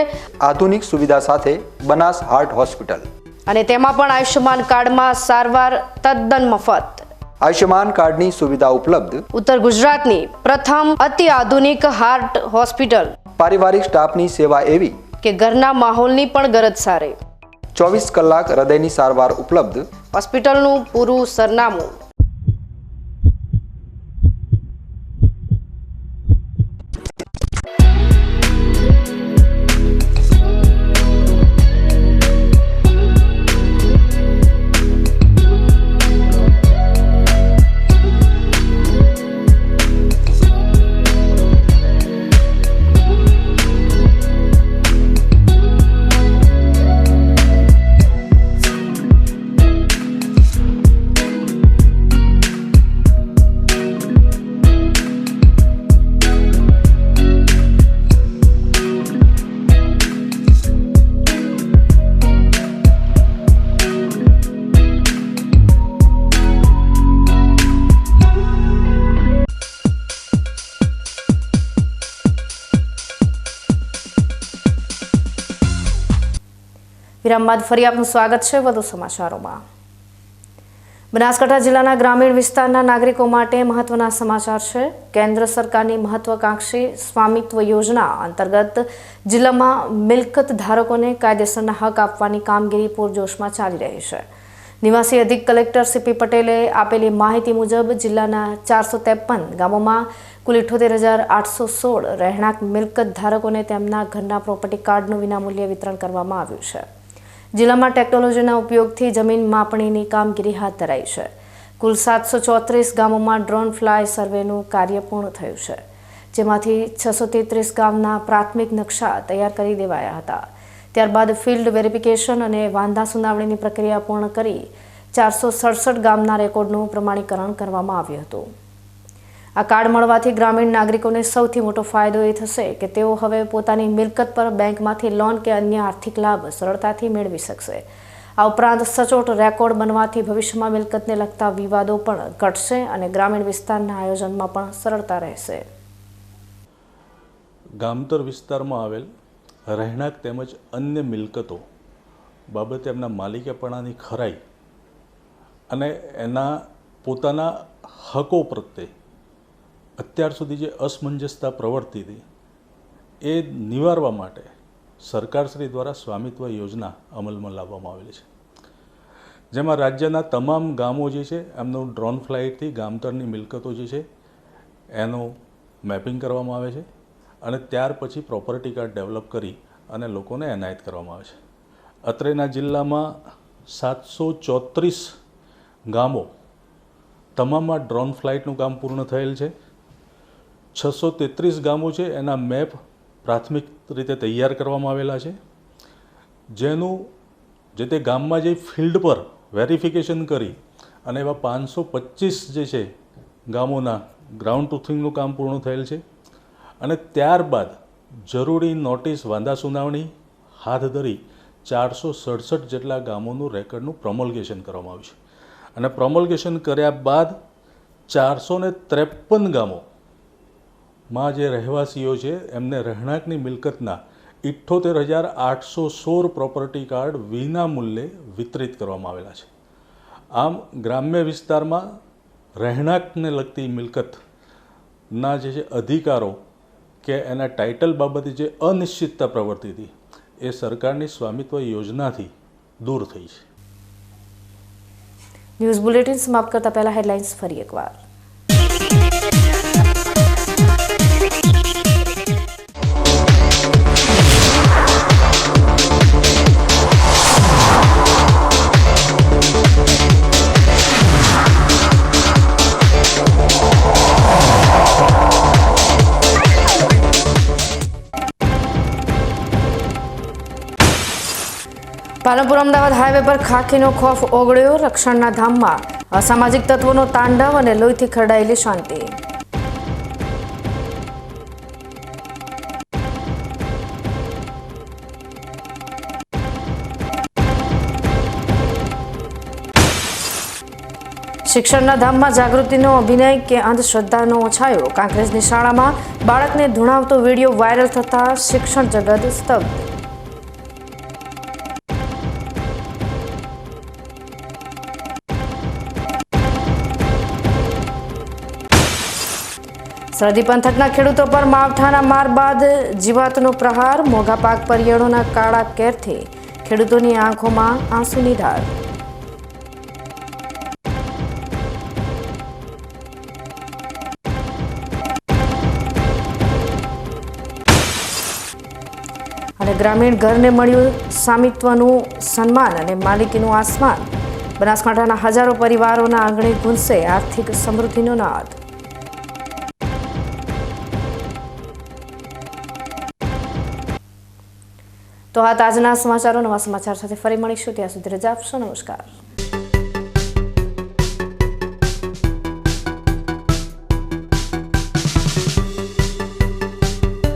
આધુનિક સુવિધા સાથે બનાસ હાર્ટ હોસ્પિટલ, અને તેમાં પણ આયુષ્યમાન કાર્ડમાં સારવાર તદ્દન મફત. આયુષ્યમાન કાર્ડની સુવિધા ઉપલબ્ધ ઉત્તર ગુજરાતની પ્રથમ અતિ આધુનિક હાર્ટ હોસ્પિટલ. પારિવારિક સ્ટાફની સેવા એવી કે ઘરના માહોલની પણ ગરજ સારે. 24 કલાક હૃદયની સારવાર ઉપલબ્ધ. હોસ્પિટલનું પૂરું સરનામું. વિરામ બાદ ફરી આપનું સ્વાગત છે વધુ સમાચારોમાં. બનાસકાંઠા જિલ્લાના ગ્રામીણ વિસ્તારના નાગરિકો માટે મહત્વના સમાચાર છે. કેન્દ્ર સરકારની મહત્વાકાંક્ષી સ્વામિત્વ યોજના અંતર્ગત જિલ્લામાં મિલકત ધારકોને કાયદેસરના હક આપવાની કામગીરી પૂરજોશમાં ચાલી રહી છે. નિવાસી અધિક કલેક્ટર સીપી પટેલે આપેલી માહિતી મુજબ જિલ્લાના 453 ગામોમાં કુલ 78,816 રહેણાંક મિલકત ધારકોને તેમના ઘરના પ્રોપર્ટી કાર્ડનું વિનામૂલ્યે વિતરણ કરવામાં આવ્યું છે. જિલ્લામાં ટેકનોલોજીના ઉપયોગથી જમીન માપણીની કામગીરી હાથ ધરાઈ છે. કુલ 734 ગામોમાં ડ્રોન ફ્લાય સર્વેનું કાર્ય પૂર્ણ થયું છે, જેમાંથી 633 ગામના પ્રાથમિક નકશા તૈયાર કરી દેવાયા હતા. ત્યારબાદ ફિલ્ડ વેરિફિકેશન અને વાંધા સુનાવણીની પ્રક્રિયા પૂર્ણ કરી 467 ગામના રેકોર્ડનું પ્રમાણીકરણ કરવામાં આવ્યું હતું. આ કાર્ડ મળવાથી ગ્રામીણ નાગરિકોને સૌથી મોટો ફાયદો એ થશે કે તેઓ હવે પોતાની મિલકત પર બેંકમાંથી લોન કે અન્ય આર્થિક લાભ સરળતાથી મેળવી શકશે. આ ઉપરાંત સચોટ રેકોર્ડ બનવાથી ભવિષ્યમાં મિલકતને લગતા વિવાદો પણ ઘટશે અને ગ્રામીણ વિસ્તારના આયોજનમાં પણ સરળતા રહેશે. ગામતર વિસ્તારમાં આવેલ રહેણાંક તેમજ અન્ય મિલકતો બાબતે એમના માલિકીપણાની ખરાઈ અને એના પોતાના હકો પ્રત્યે અત્યાર સુધી જે અસમંજસતા પ્રવર્તી હતી એ નિવારવા માટે સરકારશ્રી દ્વારા સ્વામિત્વ યોજના અમલમાં લાવવામાં આવેલી છે, જેમાં રાજ્યના તમામ ગામો જે છે એમનું ડ્રોન ફ્લાઇટથી ગામતરની મિલકતો જે છે એનું મેપિંગ કરવામાં આવે છે અને ત્યાર પછી પ્રોપર્ટી કાર્ડ ડેવલપ કરી અને લોકોને એનાયત કરવામાં આવે છે. અત્રેના જિલ્લામાં 734 ગામો તમામમાં ડ્રોન ફ્લાઇટનું કામ પૂર્ણ થયેલ છે. 633 ગામો છે એના મેપ પ્રાથમિક રીતે તૈયાર કરવામાં આવેલા છે, જેનું જે તે ગામમાં જે ફિલ્ડ પર વેરિફિકેશન કરી અને એવા 525 જે છે ગામોના ગ્રાઉન્ડ ટ્રુથિંગનું કામ પૂર્ણ થયેલ છે અને ત્યારબાદ જરૂરી નોટિસ વાંધા સુનાવણી હાથ ધરી 467 જેટલા ગામોનું રેકર્ડનું પ્રોમોલ્ગેશન કરવામાં આવ્યું છે અને પ્રોમોલ્ગેશન કર્યા બાદ 453 ગામોમાં જે રહેવાસીઓ છે એમને રહેણાંકની મિલકતના 78,816 પ્રોપર્ટી કાર્ડ વિના મૂલ્યે વિતરિત કરવામાં આવેલા છે. આમ ગ્રામ્ય વિસ્તારમાં રહેણાંકને લગતી મિલકતના જે છે અધિકારો કે એના ટાઇટલ બાબતે જે અનિશ્ચિતતા પ્રવર્તી હતી એ સરકારની સ્વામિત્વ યોજનાથી દૂર થઈ છે. ન્યૂઝ બુલેટિન સમાપ્ત કરતા પહેલા હેડલાઇન્સ ફરી એકવાર. પાલનપુર અમદાવાદ હાઈવે પર ખાખીનો ખોફ ઓગળ્યો. રક્ષણના ધામમાં અસામાજિક તત્વોનો તાંડવ અને લોહીથી ખરડાયેલી શાંતિ. શિક્ષણના ધામમાં જાગૃતિનો અભિનય કે અંધશ્રદ્ધાનો છાયો. કાંકરેજની શાળામાં બાળકને ધૂણાવતો વિડીયો વાયરલ થતા શિક્ષણ જગત સ્તબ્ધ. સરહદી પંથકના ખેડૂતો પર માવઠાના માર બાદ જીવાતનો પ્રહાર. મોંઘા પાક પરિયાળોના કાળા કેરથી ખેડૂતોની આંખોમાં આંસુની ધાર. અને ગ્રામીણ ઘરને મળ્યું સ્વામિત્વનું સન્માન અને માલિકીનું આસમાન. બનાસકાંઠાના હજારો પરિવારોના આંગણે ગુંજશે આર્થિક સમૃદ્ધિનો નાદ. તો આ તાજના સમાચારો. નવા સમાચાર સાથે ફરી મળીશું. ત્યાં સુધી રજા આપશો. નમસ્કાર.